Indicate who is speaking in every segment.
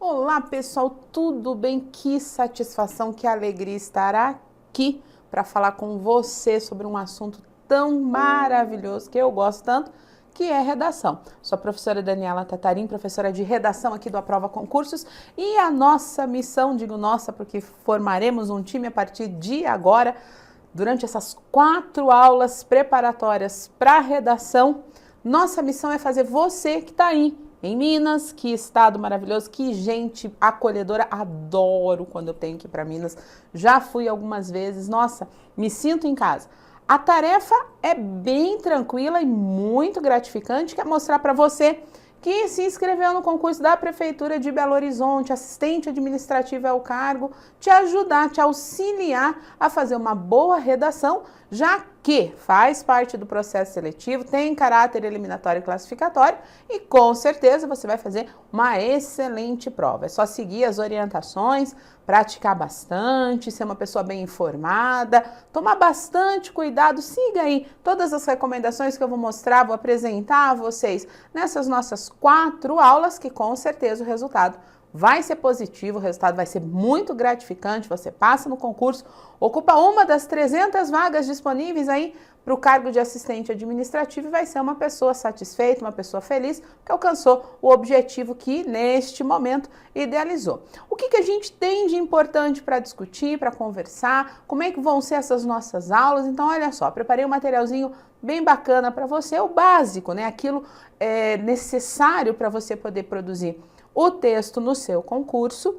Speaker 1: Olá, pessoal, tudo bem? Que satisfação, que alegria estar aqui para falar com você sobre um assunto tão maravilhoso que eu gosto tanto, que é redação. Sou a professora Daniela Tatarim, professora de redação aqui do Aprova Concursos, e a nossa missão, digo nossa, porque formaremos um time a partir de agora, durante essas 4 aulas preparatórias para redação. Nossa missão é fazer você que está aí em Minas, que estado maravilhoso, que gente acolhedora, adoro quando eu tenho que ir para Minas, já fui algumas vezes, nossa, me sinto em casa. A tarefa é bem tranquila e muito gratificante, que é mostrar para você que se inscreveu no concurso da Prefeitura de Belo Horizonte, assistente administrativo é o cargo, te ajudar, te auxiliar a fazer uma boa redação, já que faz parte do processo seletivo, tem caráter eliminatório e classificatório e com certeza você vai fazer uma excelente prova. É só seguir as orientações, praticar bastante, ser uma pessoa bem informada, tomar bastante cuidado, siga aí todas as recomendações que eu vou mostrar, vou apresentar a vocês nessas nossas 4 aulas, que com certeza o resultado vai ser positivo, o resultado vai ser muito gratificante, você passa no concurso, ocupa uma das 300 vagas disponíveis aí para o cargo de assistente administrativo e vai ser uma pessoa satisfeita, uma pessoa feliz, que alcançou o objetivo que neste momento idealizou. O que a gente tem de importante para discutir, para conversar, como é que vão ser essas nossas aulas? Então, olha só, preparei um materialzinho bem bacana para você, o básico, né? Aquilo necessário para você poder produzir o texto no seu concurso.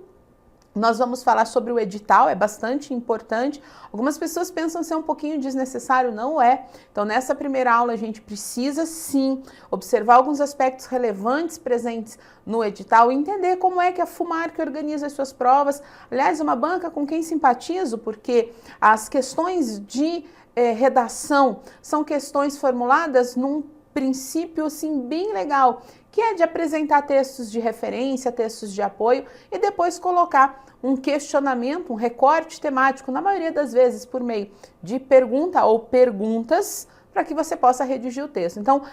Speaker 1: Nós vamos falar sobre o edital, é bastante importante. Algumas pessoas pensam ser um pouquinho desnecessário, não é. Então, nessa primeira aula, a gente precisa sim observar alguns aspectos relevantes presentes no edital e entender como é que a FUMARC organiza as suas provas. Aliás, uma banca com quem simpatizo, porque as questões de redação são questões formuladas num princípio assim bem legal, que é de apresentar textos de referência, textos de apoio e depois colocar um questionamento, um recorte temático, na maioria das vezes por meio de pergunta ou perguntas, para que você possa redigir o texto. Então,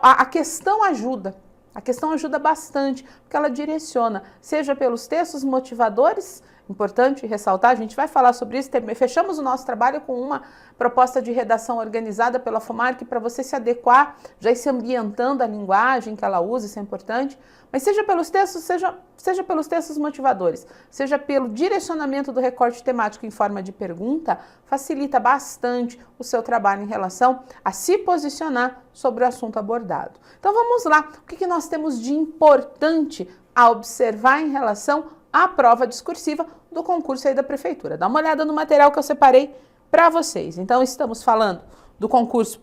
Speaker 1: a questão ajuda. A questão ajuda bastante, porque ela direciona, seja pelos textos motivadores, importante ressaltar, a gente vai falar sobre isso, fechamos o nosso trabalho com uma proposta de redação organizada pela FUMARC para você se adequar, já ir se ambientando a linguagem que ela usa, isso é importante, mas seja pelos textos, seja pelos textos motivadores, seja pelo direcionamento do recorte temático em forma de pergunta, facilita bastante o seu trabalho em relação a se posicionar sobre o assunto abordado. Então vamos lá, o que nós temos de importante a observar em relação à prova discursiva do concurso aí da Prefeitura? Dá uma olhada no material que eu separei para vocês. Então, estamos falando do concurso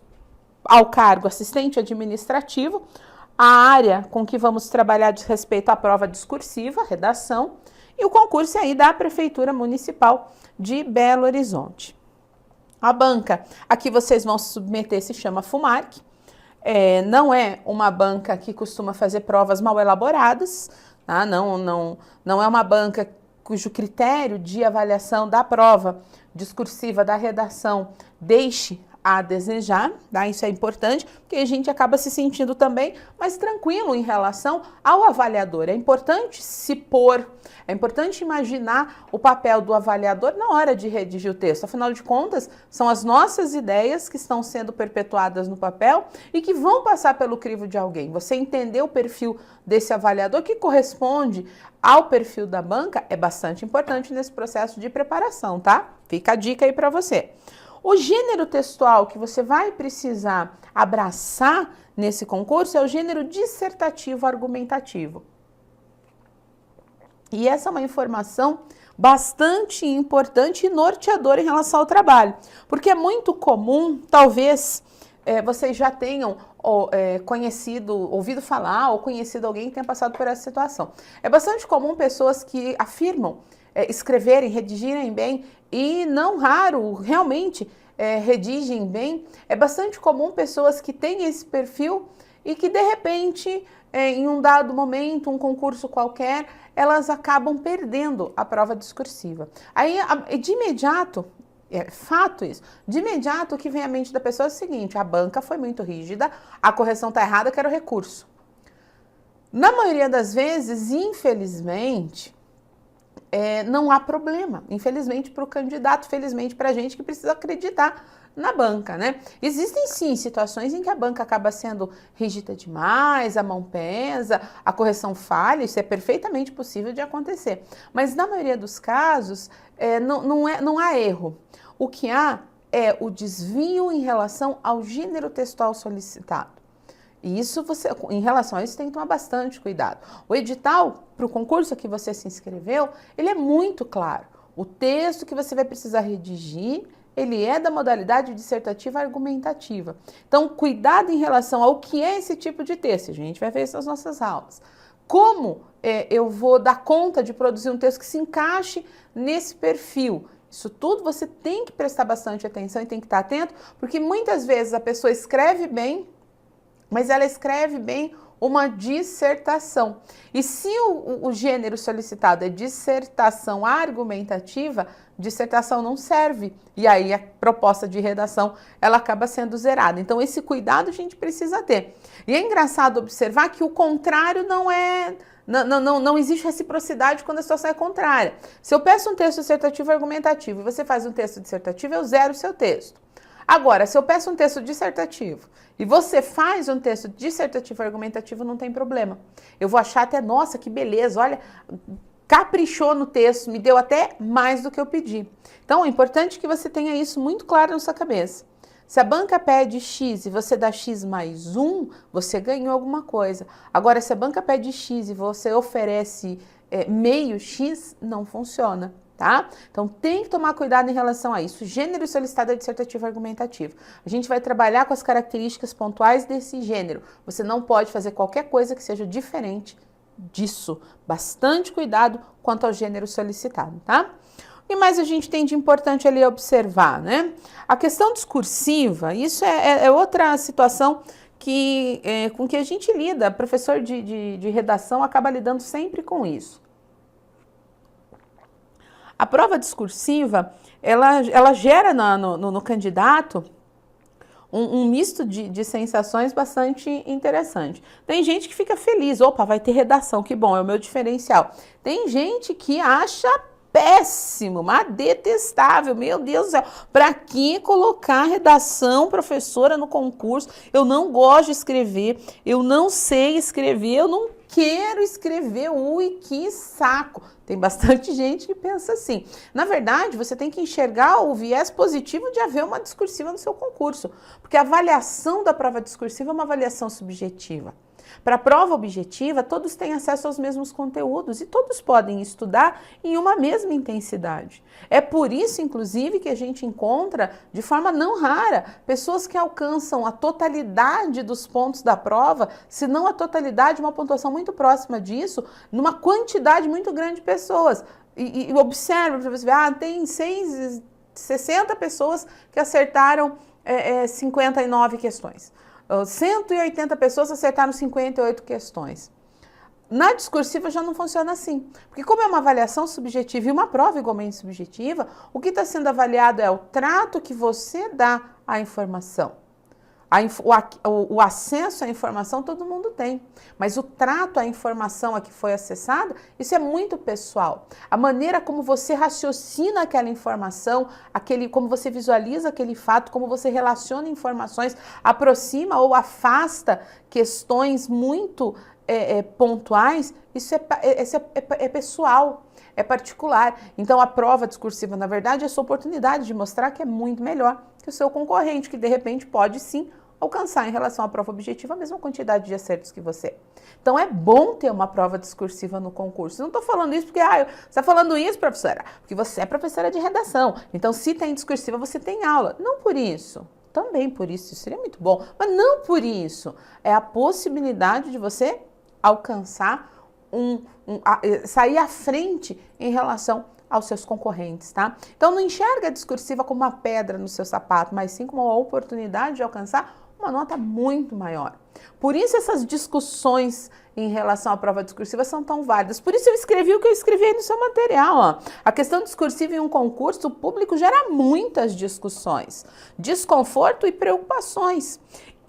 Speaker 1: ao cargo assistente administrativo, a área com que vamos trabalhar diz respeito à prova discursiva, redação, e o concurso aí da Prefeitura Municipal de Belo Horizonte. A banca a que vocês vão se submeter se chama FUMARC, não é uma banca que costuma fazer provas mal elaboradas, tá? Não é uma banca cujo critério de avaliação da prova discursiva da redação deixe a desejar, tá? Isso é importante, porque a gente acaba se sentindo também mais tranquilo em relação ao avaliador. É importante se pôr, é importante imaginar o papel do avaliador na hora de redigir o texto. Afinal de contas, são as nossas ideias que estão sendo perpetuadas no papel e que vão passar pelo crivo de alguém. Você entender o perfil desse avaliador que corresponde ao perfil da banca é bastante importante nesse processo de preparação, tá? Fica a dica aí para você. O gênero textual que você vai precisar abraçar nesse concurso é o gênero dissertativo argumentativo. E essa é uma informação bastante importante e norteadora em relação ao trabalho, porque é muito comum, talvez vocês já tenham ouvido falar ou conhecido alguém que tenha passado por essa situação. É bastante comum pessoas que afirmam escreverem, redigirem bem e não raro, realmente redigem bem. É bastante comum pessoas que têm esse perfil e que de repente, em um dado momento, um concurso qualquer, elas acabam perdendo a prova discursiva. Aí, de imediato, é fato isso, de imediato o que vem à mente da pessoa é o seguinte: a banca foi muito rígida, a correção está errada, quero recurso. Na maioria das vezes, infelizmente, não há problema. Infelizmente para o candidato, felizmente para a gente que precisa acreditar na banca, né? Existem sim situações em que a banca acaba sendo rígida demais, a mão pesa, a correção falha, isso é perfeitamente possível de acontecer. Mas na maioria dos casos, não há erro. O que há é o desvio em relação ao gênero textual solicitado. E isso em relação a isso, tem que tomar bastante cuidado. O edital para o concurso que você se inscreveu, ele é muito claro. O texto que você vai precisar redigir, ele é da modalidade dissertativa argumentativa. Então, cuidado em relação ao que é esse tipo de texto. A gente vai ver isso nas nossas aulas. Como eu vou dar conta de produzir um texto que se encaixe nesse perfil? Isso tudo você tem que prestar bastante atenção e tem que estar atento, porque muitas vezes a pessoa escreve bem, mas ela escreve bem uma dissertação. E se o gênero solicitado é dissertação argumentativa, dissertação não serve. E aí a proposta de redação, ela acaba sendo zerada. Então esse cuidado a gente precisa ter. E é engraçado observar que o contrário não existe reciprocidade quando a situação é contrária. Se eu peço um texto dissertativo argumentativo e você faz um texto dissertativo, eu zero o seu texto. Agora, se eu peço um texto dissertativo e você faz um texto dissertativo argumentativo, não tem problema. Eu vou achar até, nossa, que beleza, olha, caprichou no texto, me deu até mais do que eu pedi. Então, é importante que você tenha isso muito claro na sua cabeça. Se a banca pede X e você dá X mais 1, você ganhou alguma coisa. Agora, se a banca pede X e você oferece meio X, não funciona. Tá? Então tem que tomar cuidado em relação a isso. Gênero solicitado é dissertativo argumentativo. A gente vai trabalhar com as características pontuais desse gênero. Você não pode fazer qualquer coisa que seja diferente disso. Bastante cuidado quanto ao gênero solicitado, tá? O que mais a gente tem de importante ali observar, né? A questão discursiva, isso é outra situação com que a gente lida. Professor de redação acaba lidando sempre com isso. A prova discursiva, ela gera no candidato um misto de sensações bastante interessante. Tem gente que fica feliz, opa, vai ter redação, que bom, é o meu diferencial. Tem gente que acha péssimo, mas detestável, meu Deus do céu. Para que colocar redação, professora, no concurso? Eu não gosto de escrever, eu não sei escrever, eu não quero escrever, ui, que saco. Tem bastante gente que pensa assim. Na verdade, você tem que enxergar o viés positivo de haver uma discursiva no seu concurso, porque a avaliação da prova discursiva é uma avaliação subjetiva. Para a prova objetiva, todos têm acesso aos mesmos conteúdos e todos podem estudar em uma mesma intensidade. É por isso, inclusive, que a gente encontra, de forma não rara, pessoas que alcançam a totalidade dos pontos da prova, se não a totalidade, uma pontuação muito próxima disso, numa quantidade muito grande de pessoas. E observe, para você ver, tem 60 pessoas que acertaram 59 questões. 180 pessoas acertaram 58 questões. Na discursiva já não funciona assim, porque como é uma avaliação subjetiva e uma prova igualmente subjetiva, o que está sendo avaliado é o trato que você dá à informação. O acesso à informação todo mundo tem, mas o trato à informação a que foi acessada, isso é muito pessoal. A maneira como você raciocina aquela informação, como você visualiza aquele fato, como você relaciona informações, aproxima ou afasta questões muito pontuais, isso é pessoal, é particular. Então a prova discursiva, na verdade, é a sua oportunidade de mostrar que é muito melhor que o seu concorrente, que de repente pode sim alcançar em relação à prova objetiva a mesma quantidade de acertos que você. Então é bom ter uma prova discursiva no concurso. Não estou falando isso porque você está falando isso, professora, porque você é professora de redação. Então se tem discursiva, você tem aula. Não por isso. Também por isso, isso seria muito bom. Mas não por isso. É a possibilidade de você alcançar sair à frente em relação aos seus concorrentes, tá? Então não enxerga a discursiva como uma pedra no seu sapato, mas sim como uma oportunidade de alcançar uma nota muito maior. Por isso essas discussões em relação à prova discursiva são tão válidas. Por isso eu escrevi o que eu escrevi aí no seu material, ó. A questão discursiva em um concurso, o público gera muitas discussões, desconforto e preocupações.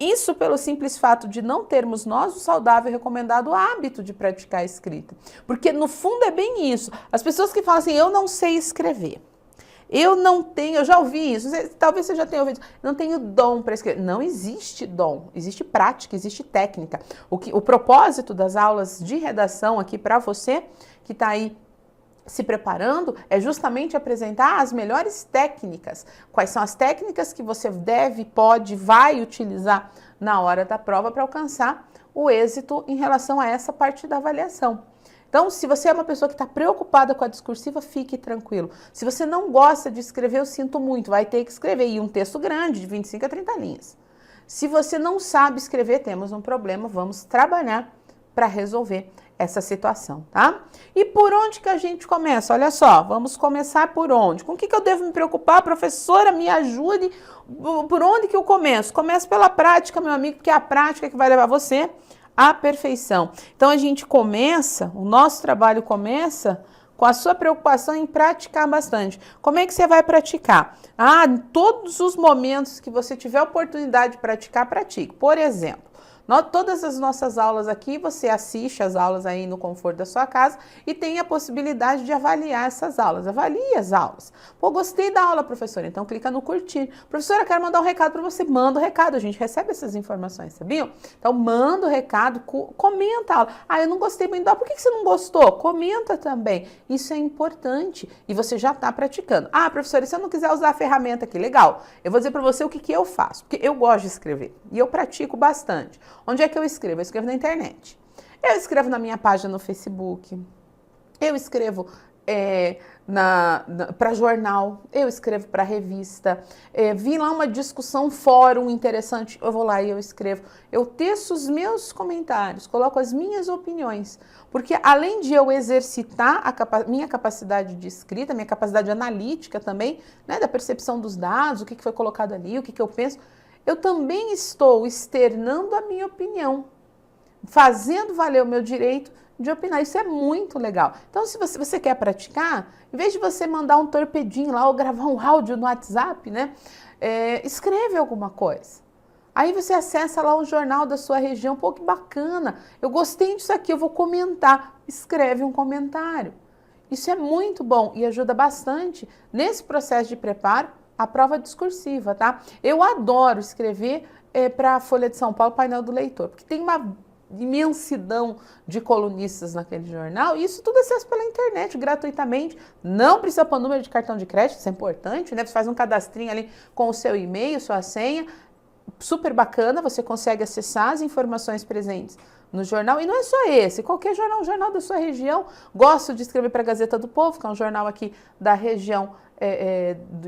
Speaker 1: Isso pelo simples fato de não termos nós, o saudável e recomendado hábito de praticar a escrita. Porque no fundo é bem isso. As pessoas que falam assim, eu não sei escrever. Eu não tenho, eu já ouvi isso, talvez você já tenha ouvido, não tenho dom para escrever. Não existe dom, existe prática, existe técnica. O propósito das aulas de redação aqui para você que está aí se preparando é justamente apresentar as melhores técnicas. Quais são as técnicas que você deve, pode, vai utilizar na hora da prova para alcançar o êxito em relação a essa parte da avaliação. Então, se você é uma pessoa que está preocupada com a discursiva, fique tranquilo. Se você não gosta de escrever, eu sinto muito, vai ter que escrever. E um texto grande, de 25 a 30 linhas. Se você não sabe escrever, temos um problema, vamos trabalhar para resolver essa situação, tá? E por onde que a gente começa? Olha só, vamos começar por onde? Com o que eu devo me preocupar? Professora, me ajude. Por onde que eu começo? Começo pela prática, meu amigo, porque é a prática que vai levar você à perfeição. Então a gente começa, o nosso trabalho começa com a sua preocupação em praticar bastante. Como é que você vai praticar? Em todos os momentos que você tiver oportunidade de praticar, pratique. Por exemplo, todas as nossas aulas aqui, você assiste as aulas aí no conforto da sua casa e tem a possibilidade de avaliar essas aulas. Avalie as aulas. Pô, gostei da aula, professora, então clica no curtir. Professora, quero mandar um recado para você. Manda o recado, a gente recebe essas informações, sabiam? Então, manda o recado, comenta a aula. Eu não gostei muito da aula, por que você não gostou? Comenta também. Isso é importante e você já está praticando. Professora, se eu não quiser usar a ferramenta aqui, legal. Eu vou dizer para você o que eu faço, porque eu gosto de escrever e eu pratico bastante. Onde é que eu escrevo? Eu escrevo na internet. Eu escrevo na minha página no Facebook. Eu escrevo para jornal. Eu escrevo para revista. Vi lá uma discussão, fórum interessante. Eu vou lá e eu escrevo. Eu teço os meus comentários, coloco as minhas opiniões. Porque além de eu exercitar minha capacidade de escrita, minha capacidade analítica também, né, da percepção dos dados, o que foi colocado ali, o que eu penso, eu também estou externando a minha opinião, fazendo valer o meu direito de opinar. Isso é muito legal. Então, se você quer praticar, em vez de você mandar um torpedinho lá ou gravar um áudio no WhatsApp, né, escreve alguma coisa. Aí você acessa lá o jornal da sua região. Pô, que bacana, eu gostei disso aqui, eu vou comentar. Escreve um comentário. Isso é muito bom e ajuda bastante nesse processo de preparo a prova discursiva, tá? Eu adoro escrever para a Folha de São Paulo, painel do leitor, porque tem uma imensidão de colunistas naquele jornal e isso tudo é acesso pela internet, gratuitamente. Não precisa pôr número de cartão de crédito, isso é importante, né? Você faz um cadastrinho ali com o seu e-mail, sua senha, super bacana, você consegue acessar as informações presentes no jornal, e não é só esse, qualquer jornal, um jornal da sua região. Gosto de escrever para a Gazeta do Povo, que é um jornal aqui da região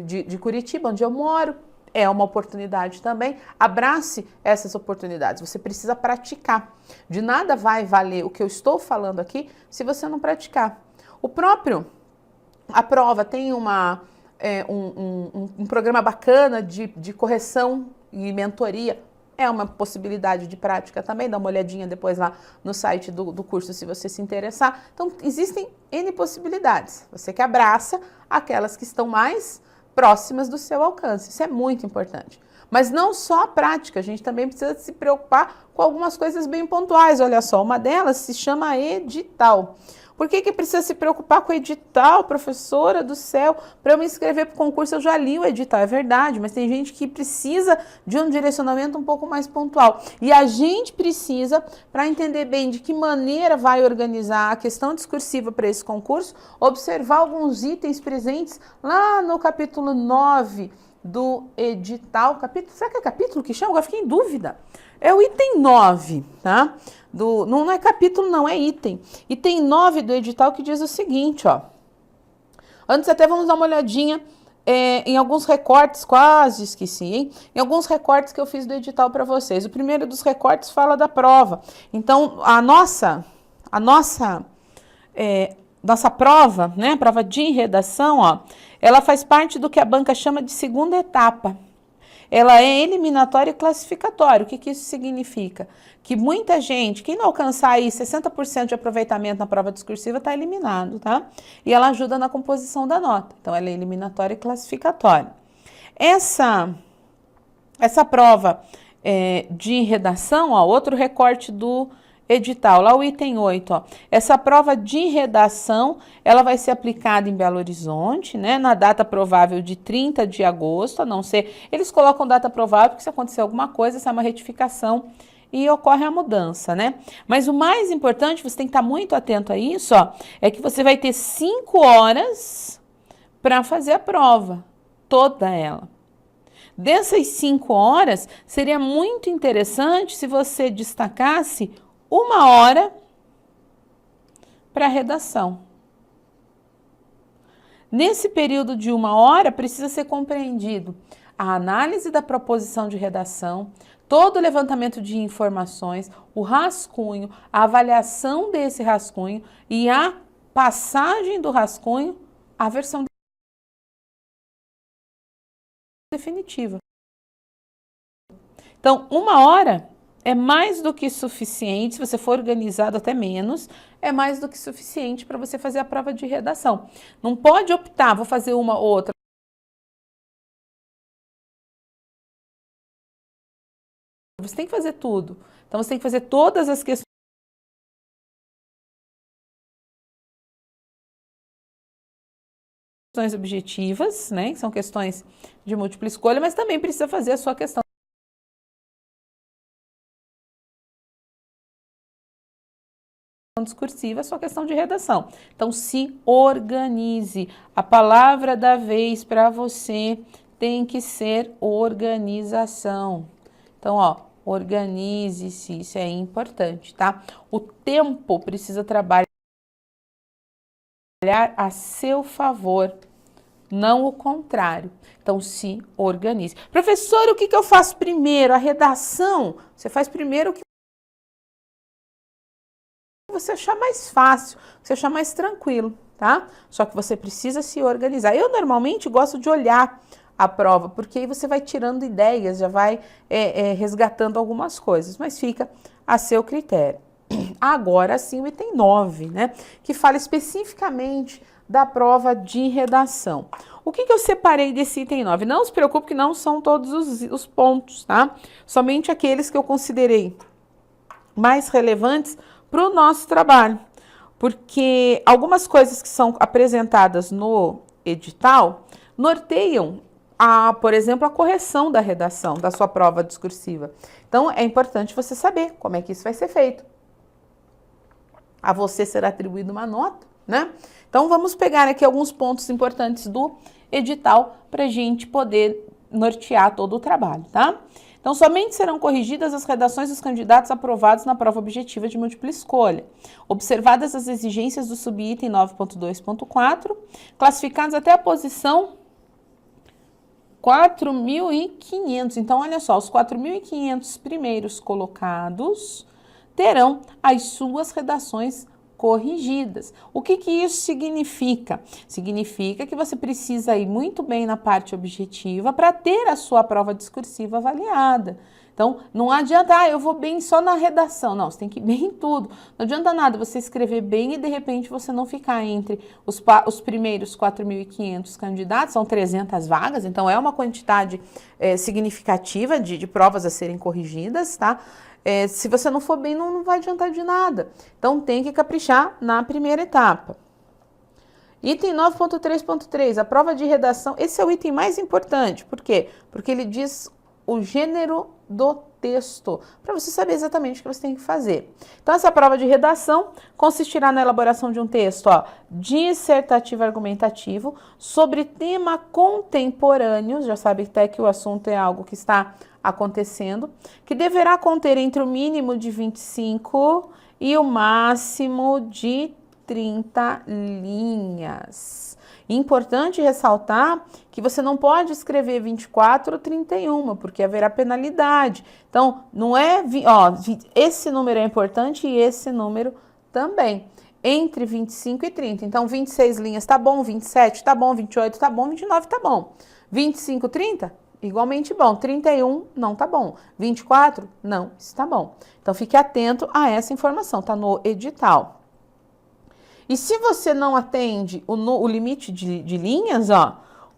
Speaker 1: de Curitiba, onde eu moro. É uma oportunidade também. Abrace essas oportunidades. Você precisa praticar. De nada vai valer o que eu estou falando aqui se você não praticar. A prova tem um programa bacana de correção e mentoria. É uma possibilidade de prática também, dá uma olhadinha depois lá no site do curso se você se interessar. Então, existem N possibilidades. Você que abraça aquelas que estão mais próximas do seu alcance. Isso é muito importante. Mas não só a prática, a gente também precisa se preocupar com algumas coisas bem pontuais. Olha só, uma delas se chama edital. Por que precisa se preocupar com o edital, professora do céu? Para eu me inscrever para o concurso, eu já li o edital, é verdade, mas tem gente que precisa de um direcionamento um pouco mais pontual. E a gente precisa, para entender bem de que maneira vai organizar a questão discursiva para esse concurso, observar alguns itens presentes lá no capítulo 9 do edital. Será que é capítulo que chama? Agora fiquei em dúvida. É o item 9, tá? Não é capítulo, não, é item. Item 9 do edital que diz o seguinte, ó. Antes até vamos dar uma olhadinha em alguns recortes, quase esqueci, hein? Em alguns recortes que eu fiz do edital para vocês. O primeiro dos recortes fala da prova. Então, a nossa prova, né? Prova de redação, ó, ela faz parte do que a banca chama de segunda etapa. Ela é eliminatória e classificatória. O que isso significa? Que muita gente, quem não alcançar aí 60% de aproveitamento na prova discursiva, está eliminado, tá? E ela ajuda na composição da nota. Então, ela é eliminatória e classificatória. Essa prova, de redação, ó, outro recorte do edital, lá o item 8, ó. Essa prova de redação, ela vai ser aplicada em Belo Horizonte, né, na data provável de 30 de agosto, a não ser, eles colocam data provável porque se acontecer alguma coisa, essa é uma retificação e ocorre a mudança, né? Mas o mais importante, você tem que estar muito atento a isso, ó, é que você vai ter 5 horas para fazer a prova, toda ela. Dessas 5 horas, seria muito interessante se você destacasse 1 hora para redação. Nesse período de 1 hora, precisa ser compreendido a análise da proposição de redação, todo o levantamento de informações, o rascunho, a avaliação desse rascunho e a passagem do rascunho à versão definitiva. Então, 1 hora é mais do que suficiente, se você for organizado até menos, é mais do que suficiente para você fazer a prova de redação. Não pode optar, vou fazer uma ou outra. Você tem que fazer tudo. Então, você tem que fazer todas as questões objetivas, né, que são questões de múltipla escolha, mas também precisa fazer a sua questão discursiva, a sua questão de redação. Então, se organize. A palavra da vez para você tem que ser organização. Então, ó, organize-se, isso é importante, tá? O tempo precisa trabalhar a seu favor, não o contrário. Então, se organize. Professor, o que eu faço primeiro? A redação, você faz primeiro o que você achar mais fácil, você achar mais tranquilo, tá? Só que você precisa se organizar. Eu normalmente gosto de olhar a prova, porque aí você vai tirando ideias, já vai resgatando algumas coisas, mas fica a seu critério. Agora sim, o item 9, né? Que fala especificamente da prova de redação. O que eu separei desse item 9? Não se preocupe que não são todos os pontos, tá? Somente aqueles que eu considerei mais relevantes para o nosso trabalho. Porque algumas coisas que são apresentadas no edital norteiam, por exemplo, a correção da redação da sua prova discursiva. Então, é importante você saber como é que isso vai ser feito. A você será atribuída uma nota, né? Então, vamos pegar aqui alguns pontos importantes do edital para a gente poder nortear todo o trabalho, tá? Então, somente serão corrigidas as redações dos candidatos aprovados na prova objetiva de múltipla escolha, observadas as exigências do subitem 9.2.4, classificados até a posição 4.500. Então, olha só, os 4.500 primeiros colocados terão as suas redações corrigidas. O que isso significa? Significa que você precisa ir muito bem na parte objetiva para ter a sua prova discursiva avaliada. Então, não adianta, eu vou bem só na redação. Não, você tem que ir bem em tudo. Não adianta nada você escrever bem e, de repente, você não ficar entre os primeiros 4.500 candidatos, são 300 vagas, então é uma quantidade significativa de provas a serem corrigidas, tá? Se você não for bem, não vai adiantar de nada. Então, tem que caprichar na primeira etapa. Item 9.3.3, a prova de redação. Esse é o item mais importante. Por quê? Porque ele diz o gênero do texto, para você saber exatamente o que você tem que fazer. Então, essa prova de redação consistirá na elaboração de um texto dissertativo argumentativo sobre tema contemporâneo, já sabe até que o assunto é algo que está acontecendo, que deverá conter entre o mínimo de 25 e o máximo de 30 linhas. Importante ressaltar que você não pode escrever 24 ou 31, porque haverá penalidade. Então, não é, esse número é importante e esse número também. Entre 25 e 30. Então, 26 linhas tá bom, 27 tá bom, 28 tá bom, 29 tá bom. 25, 30? Igualmente bom. 31 não tá bom. 24 não está bom. Então, fique atento a essa informação, tá no edital. E se você não atende o limite de linhas,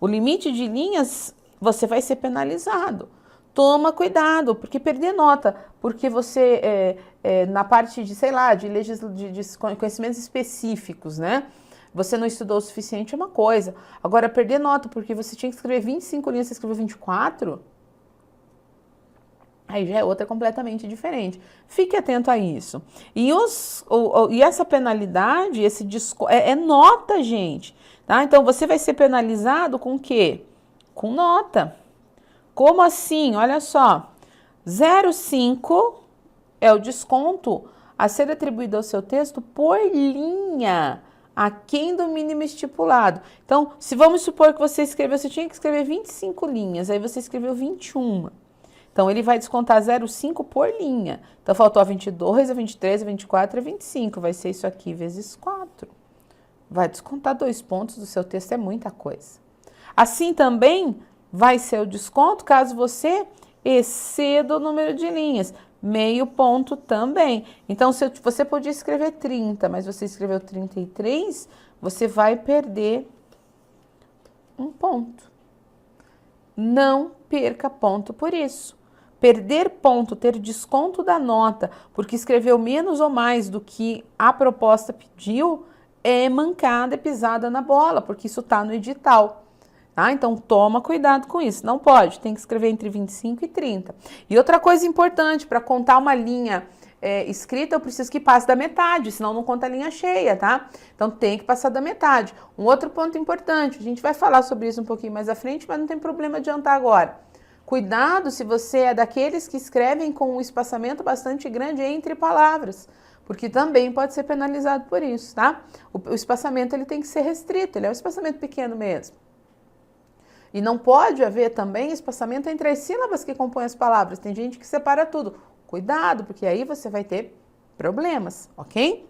Speaker 1: o limite de linhas, você vai ser penalizado. toma cuidado, porque perder nota, porque você, na parte de, sei lá, de conhecimentos específicos, né? Você não estudou o suficiente é uma coisa. Agora, perder nota porque você tinha que escrever 25 linhas, você escreveu 24, aí já é outra completamente diferente. Fique atento a isso. E, e essa penalidade, é nota, gente. Tá? Então, você vai ser penalizado com o quê? Com nota. Como assim? Olha só. 0,5 é o desconto a ser atribuído ao seu texto por linha, aquém do mínimo estipulado. Então, se vamos supor que você tinha que escrever 25 linhas, aí você escreveu 21. Então, ele vai descontar 0,5 por linha. Então, faltou a 22, a 23, a 24 e a 25. Vai ser isso aqui vezes 4. Vai descontar 2 pontos do seu texto, é muita coisa. Assim também vai ser o desconto caso você exceda o número de linhas. Meio ponto também. Então, se você podia escrever 30, mas você escreveu 33, você vai perder 1 ponto. Não perca ponto por isso. Perder ponto, ter desconto da nota, porque escreveu menos ou mais do que a proposta pediu, é mancada, é pisada na bola, porque isso está no edital. Tá? Então, toma cuidado com isso. Não pode, tem que escrever entre 25 e 30. E outra coisa importante, para contar uma linha escrita, eu preciso que passe da metade, senão não conta a linha cheia, tá? Então, tem que passar da metade. Um outro ponto importante, a gente vai falar sobre isso um pouquinho mais à frente, mas não tem problema adiantar agora. Cuidado se você é daqueles que escrevem com um espaçamento bastante grande entre palavras, porque também pode ser penalizado por isso, tá? O espaçamento ele tem que ser restrito, ele é um espaçamento pequeno mesmo. E não pode haver também espaçamento entre as sílabas que compõem as palavras. Tem gente que separa tudo. Cuidado, porque aí você vai ter problemas, ok?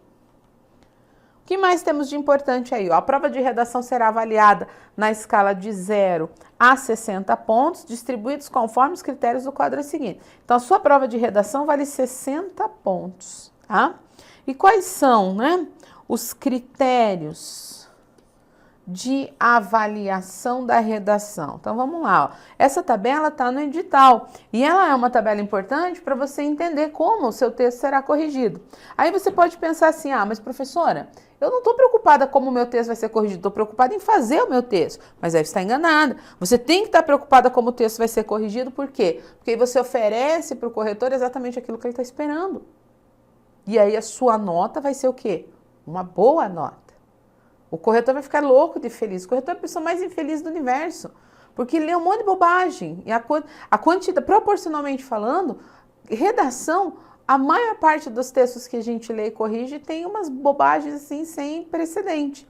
Speaker 1: O que mais temos de importante aí? A prova de redação será avaliada na escala de 0 a 60 pontos, distribuídos conforme os critérios do quadro seguinte. Então, a sua prova de redação vale 60 pontos, tá? E quais são, né, os critérios de avaliação da redação? Então, vamos lá. Ó. Essa tabela está no edital e ela é uma tabela importante para você entender como o seu texto será corrigido. Aí você pode pensar assim, mas professora, eu não estou preocupada como o meu texto vai ser corrigido, estou preocupada em fazer o meu texto. Mas aí você está enganada. Você tem que estar preocupada como o texto vai ser corrigido, por quê? Porque aí você oferece para o corretor exatamente aquilo que ele está esperando. E aí a sua nota vai ser o quê? Uma boa nota. O corretor vai ficar louco de feliz. O corretor é a pessoa mais infeliz do universo, porque lê um monte de bobagem. E a quantidade, proporcionalmente falando, redação, a maior parte dos textos que a gente lê e corrige tem umas bobagens assim sem precedente,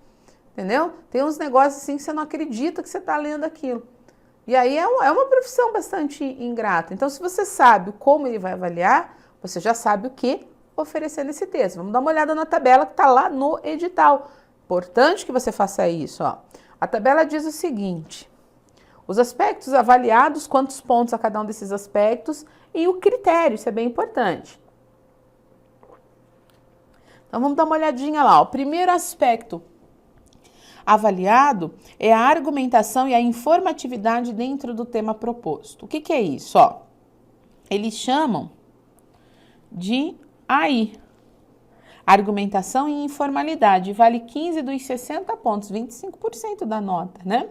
Speaker 1: entendeu? Tem uns negócios assim que você não acredita que você está lendo aquilo. E aí é uma profissão bastante ingrata. Então, se você sabe como ele vai avaliar, você já sabe o que oferecer nesse texto. Vamos dar uma olhada na tabela que está lá no edital. Importante que você faça isso, ó. A tabela diz o seguinte: os aspectos avaliados, quantos pontos a cada um desses aspectos e o critério, isso é bem importante. Então, vamos dar uma olhadinha lá. O primeiro aspecto avaliado é a argumentação e a informatividade dentro do tema proposto. O que é isso? Ó, eles chamam de AI. Argumentação e informalidade, vale 15 dos 60 pontos, 25% da nota, né?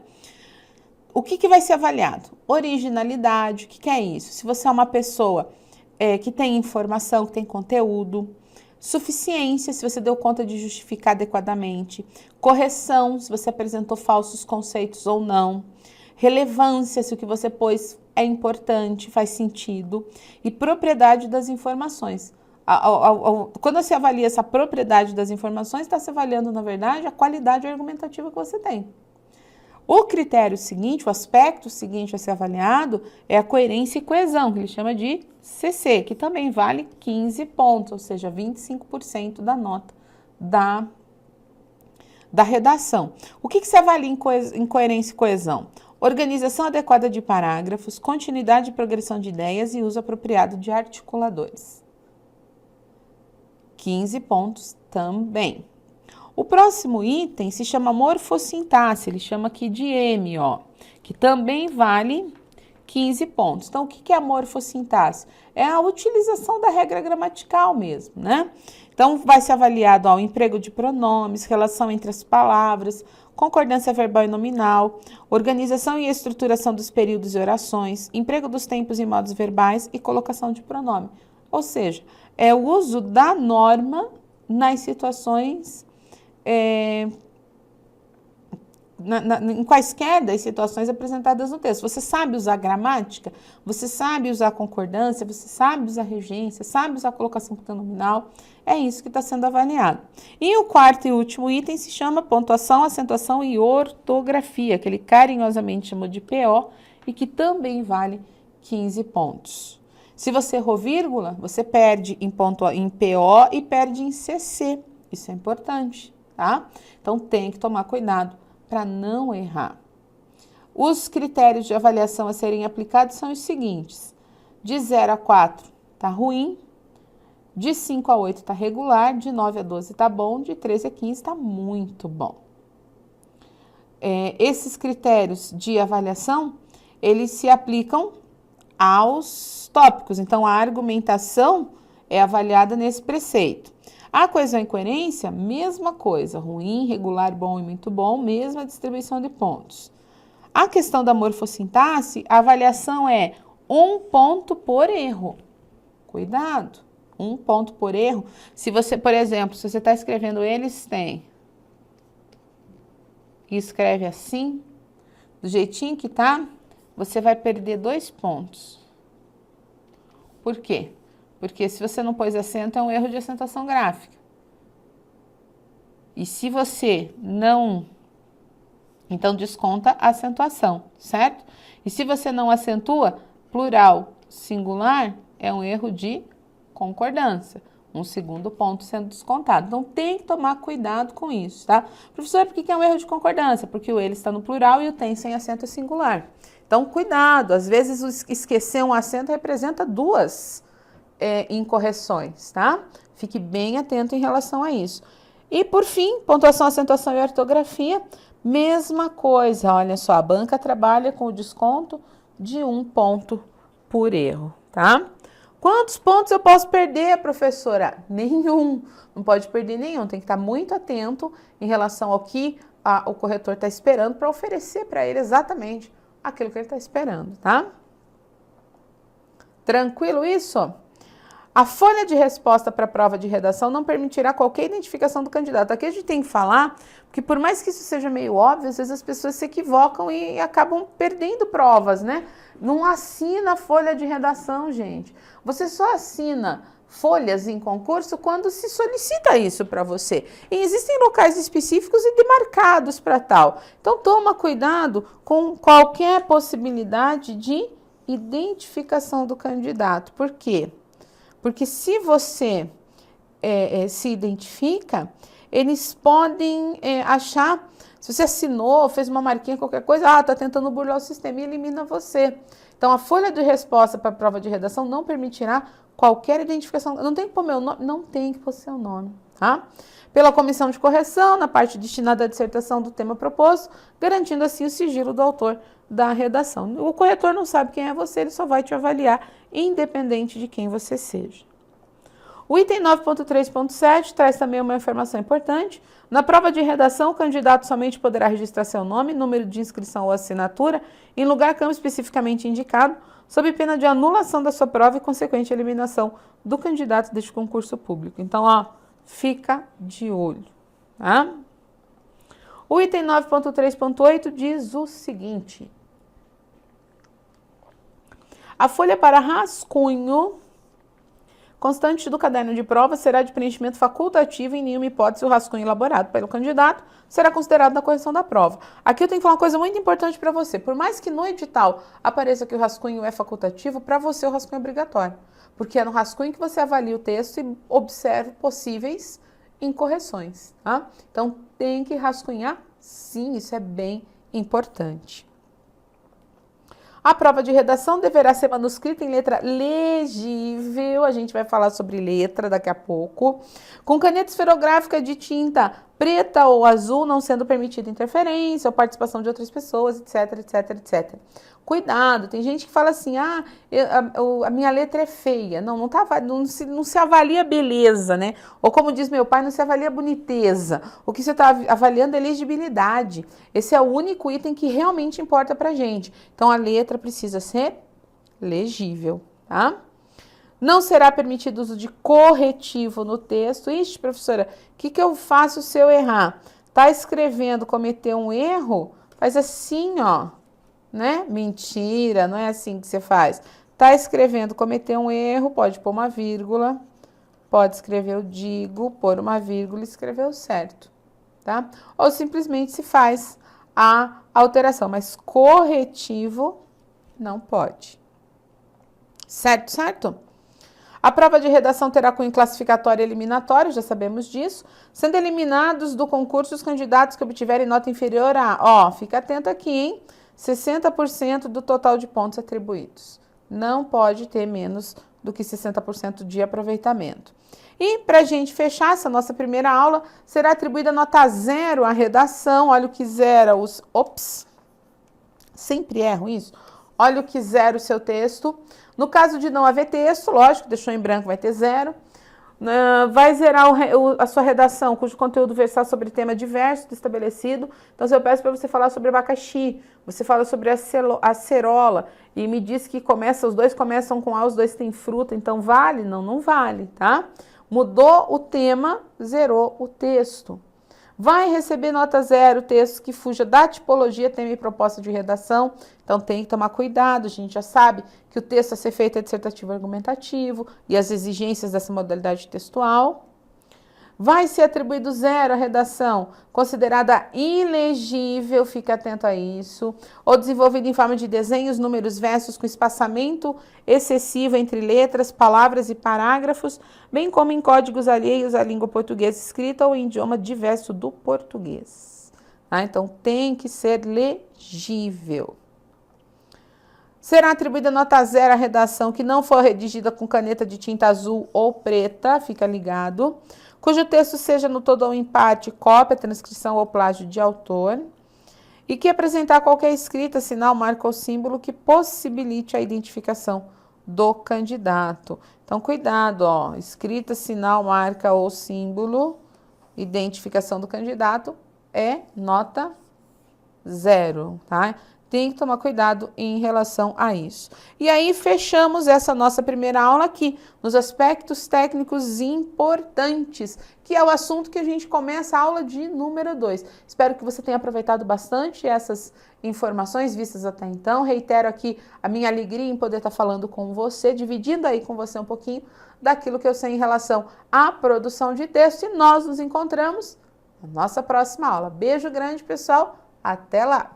Speaker 1: O que vai ser avaliado? Originalidade, o que é isso? Se você é uma pessoa que tem informação, que tem conteúdo. Suficiência, se você deu conta de justificar adequadamente. Correção, se você apresentou falsos conceitos ou não. Relevância, se o que você pôs é importante, faz sentido. E propriedade das informações. Quando você avalia essa propriedade das informações, está se avaliando, na verdade, a qualidade argumentativa que você tem. O critério seguinte, o aspecto seguinte a ser avaliado é a coerência e coesão, que ele chama de CC, que também vale 15 pontos, ou seja, 25% da nota da redação. O que se avalia em coerência e coesão? Organização adequada de parágrafos, continuidade e progressão de ideias e uso apropriado de articuladores. 15 pontos também. O próximo item se chama morfossintaxe, ele chama aqui de M, ó, que também vale 15 pontos. Então, o que é a morfossintaxe? É a utilização da regra gramatical mesmo, né? Então, vai ser avaliado o emprego de pronomes, relação entre as palavras, concordância verbal e nominal, organização e estruturação dos períodos e orações, emprego dos tempos e modos verbais e colocação de pronome. Ou seja, é o uso da norma nas situações, em quaisquer das situações apresentadas no texto. Você sabe usar gramática, você sabe usar concordância, você sabe usar regência, sabe usar colocação pronominal. É isso que está sendo avaliado. E o quarto e último item se chama pontuação, acentuação e ortografia, que ele carinhosamente chamou de PO e que também vale 15 pontos. Se você errou vírgula, você perde em PO e perde em CC. Isso é importante, tá? Então tem que tomar cuidado para não errar. Os critérios de avaliação a serem aplicados são os seguintes: de 0 a 4 tá ruim, de 5 a 8 tá regular, de 9 a 12 tá bom, de 13 a 15 tá muito bom. Esses critérios de avaliação, eles se aplicam aos tópicos, então a argumentação é avaliada nesse preceito. A coesão e coerência, mesma coisa, ruim, regular, bom e muito bom, mesma distribuição de pontos. A questão da morfossintaxe, a avaliação é 1 ponto por erro. Cuidado, 1 ponto por erro. Se você, por exemplo, se você está escrevendo eles têm e escreve assim, do jeitinho que tá, você vai perder 2 pontos. Por quê? Porque se você não pôs acento, é um erro de acentuação gráfica. E se você não... Então, desconta a acentuação, certo? E se você não acentua, plural, singular, é um erro de concordância. Um segundo ponto sendo descontado. Então, tem que tomar cuidado com isso, tá? Professor, por que é um erro de concordância? Porque o ele está no plural e o tem sem acento é singular. Então, cuidado. Às vezes, esquecer um acento representa 2 incorreções, tá? Fique bem atento em relação a isso. E, por fim, pontuação, acentuação e ortografia, mesma coisa. Olha só, a banca trabalha com o desconto de 1 ponto por erro, tá? Quantos pontos eu posso perder, professora? Nenhum. Não pode perder nenhum. Tem que estar muito atento em relação ao que o corretor está esperando para oferecer para ele exatamente aquilo que ele está esperando, tá? Tranquilo isso? A folha de resposta para a prova de redação não permitirá qualquer identificação do candidato. Aqui a gente tem que falar, porque por mais que isso seja meio óbvio, às vezes as pessoas se equivocam e acabam perdendo provas, né? Não assina a folha de redação, gente. Você só assina folhas em concurso quando se solicita isso para você. E existem locais específicos e demarcados para tal. Então, toma cuidado com qualquer possibilidade de identificação do candidato. Por quê? Porque se você se identifica, eles podem achar, se você assinou, fez uma marquinha, qualquer coisa, tá tentando burlar o sistema e elimina você. Então, a folha de resposta para a prova de redação não permitirá qualquer identificação. Não tem que pôr meu nome, não tem que pôr seu nome, tá? Pela comissão de correção, na parte destinada à dissertação do tema proposto, garantindo assim o sigilo do autor da redação. O corretor não sabe quem é você, ele só vai te avaliar, independente de quem você seja. O item 9.3.7 traz também uma informação importante. Na prova de redação, o candidato somente poderá registrar seu nome, número de inscrição ou assinatura em lugar campo especificamente indicado, sob pena de anulação da sua prova e consequente eliminação do candidato deste concurso público. Então, ó, fica de olho, tá? O item 9.3.8 diz o seguinte: a folha para rascunho constante do caderno de prova será de preenchimento facultativo e em nenhuma hipótese o rascunho elaborado pelo candidato será considerado na correção da prova. Aqui eu tenho que falar uma coisa muito importante para você. Por mais que no edital apareça que o rascunho é facultativo, para você o rascunho é obrigatório. Porque é no rascunho que você avalia o texto e observa possíveis incorreções, tá? Então, tem que rascunhar, sim, isso é bem importante. A prova de redação deverá ser manuscrita em letra legível, a gente vai falar sobre letra daqui a pouco, com caneta esferográfica de tinta preta ou azul, não sendo permitida interferência ou participação de outras pessoas, etc, etc, etc. Cuidado, tem gente que fala assim, a minha letra é feia. Não, não se avalia beleza, né? Ou como diz meu pai, não se avalia boniteza. O que você está avaliando é legibilidade. Esse é o único item que realmente importa pra gente. Então a letra precisa ser legível, tá? Não será permitido o uso de corretivo no texto. Ixi, professora, o que eu faço se eu errar? Tá escrevendo, cometeu um erro? Faz assim, ó, né? Mentira, não é assim que você faz. Tá escrevendo, cometeu um erro, pode pôr uma vírgula, pode escrever o digo, pôr uma vírgula e escrever o certo, tá? Ou simplesmente se faz a alteração, mas corretivo não pode. Certo, certo? A prova de redação terá cunho classificatório e eliminatório, já sabemos disso, sendo eliminados do concurso os candidatos que obtiverem nota inferior a, ó, fica atento aqui, hein? 60% do total de pontos atribuídos. Não pode ter menos do que 60% de aproveitamento. E para a gente fechar essa nossa primeira aula, será atribuída nota 0 à redação, olha o que zera os... Ops! Sempre erro isso. Olha o que zera o seu texto. No caso de não haver texto, lógico, deixou em branco, vai ter 0. Vai zerar a sua redação, cujo conteúdo versar sobre tema diverso do estabelecido. Então, se eu peço para você falar sobre abacaxi, você fala sobre acerola, e me diz que os dois começam com A, os dois têm fruta, então vale? Não, não vale, tá? Mudou o tema, zerou o texto. Vai receber nota 0 textos que fuja da tipologia, tema e proposta de redação. Então tem que tomar cuidado, a gente já sabe que o texto a ser feito é dissertativo argumentativo e as exigências dessa modalidade textual. Vai ser atribuído 0 à redação considerada ilegível, fica atento a isso, ou desenvolvida em forma de desenhos, números, versos com espaçamento excessivo entre letras, palavras e parágrafos, bem como em códigos alheios à língua portuguesa escrita ou em idioma diverso do português. Tá? Então tem que ser legível. Será atribuída nota 0 à redação que não for redigida com caneta de tinta azul ou preta, fica ligado, cujo texto seja no todo ou em parte cópia, transcrição ou plágio de autor, e que apresentar qualquer escrita, sinal, marca ou símbolo que possibilite a identificação do candidato. Então, cuidado, ó, escrita, sinal, marca ou símbolo, identificação do candidato é nota 0, tá? Tem que tomar cuidado em relação a isso. E aí fechamos essa nossa primeira aula aqui, nos aspectos técnicos importantes, que é o assunto que a gente começa a aula de número 2. Espero que você tenha aproveitado bastante essas informações vistas até então. Reitero aqui a minha alegria em poder estar falando com você, dividindo aí com você um pouquinho daquilo que eu sei em relação à produção de texto. E nós nos encontramos na nossa próxima aula. Beijo grande, pessoal. Até lá!